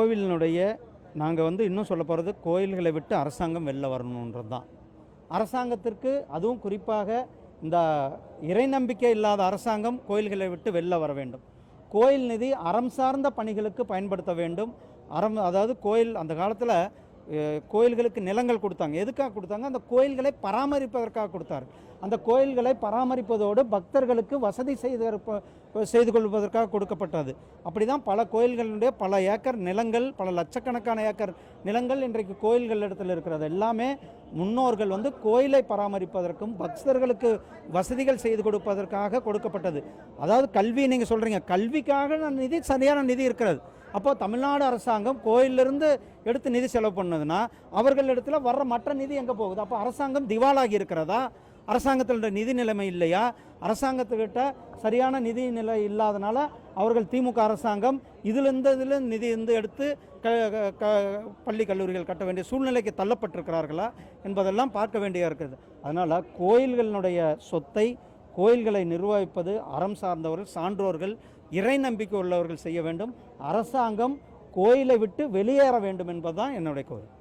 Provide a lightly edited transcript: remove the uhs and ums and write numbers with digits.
கோவிலினுடைய நாங்கள் இன்னும் சொல்ல போகிறது, கோயில்களை விட்டு அரசாங்கம் வெளில வரணுன்றது தான். அரசாங்கத்திற்கு, அதுவும் குறிப்பாக இந்த இறை நம்பிக்கை இல்லாத அரசாங்கம் கோயில்களை விட்டு வெளில வர வேண்டும். கோயில் நிதி அறம் சார்ந்த பணிகளுக்கு பயன்படுத்த வேண்டும். அதாவது கோயில் அந்த காலத்தில் கோயில்களுக்கு நிலங்கள் கொடுத்தாங்க. எதுக்காக கொடுத்தாங்க? அந்த கோயில்களை பராமரிப்பதற்காக கொடுத்தார். அந்த கோயில்களை பராமரிப்பதோடு பக்தர்களுக்கு வசதி செய்து கொள்வதற்காக கொடுக்கப்பட்டது. அப்படி தான் பல கோயில்களுடைய பல ஏக்கர் நிலங்கள், பல லட்சக்கணக்கான ஏக்கர் நிலங்கள் இன்றைக்கு கோயில்கள் இடத்துல இருக்கிறது. எல்லாமே முன்னோர்கள் கோயிலை பராமரிப்பதற்கும் பக்தர்களுக்கு வசதிகள் செய்து கொடுப்பதற்காக கொடுக்கப்பட்டது. அதாவது கல்வி, நீங்கள் சொல்கிறீங்க கல்விக்காக நிதி, சரியான நிதி இருக்கிறது. அப்போது தமிழ்நாடு அரசாங்கம் கோயிலிருந்து எடுத்து நிதி செலவு பண்ணதுன்னா அவர்களிடத்தில் வர்ற மற்ற நிதி எங்கே போகுது? அப்போ அரசாங்கம் திவாலாகி இருக்கிறதா? அரசாங்கத்தினுடைய நிதி நிலைமை இல்லையா? அரசாங்கத்துக்கிட்ட சரியான நிதி நிலை இல்லாதனால அவர்கள் திமுக அரசாங்கம் இதில் நிதி எடுத்து பள்ளி கல்லூரிகள் கட்ட வேண்டிய சூழ்நிலைக்கு தள்ளப்பட்டிருக்கிறார்களா என்பதெல்லாம் பார்க்க வேண்டிய இருக்குது. அதனால் கோயில்களினுடைய சொத்தை, கோயில்களை நிர்வகிப்பது அறம் சார்ந்தவர்கள், சான்றோர்கள், இறை நம்பிக்கை உள்ளவர்கள் செய்ய வேண்டும். அரசாங்கம் கோயிலை விட்டு வெளியேற வேண்டும் என்பதுதான் என்னுடைய கோரிக்கை.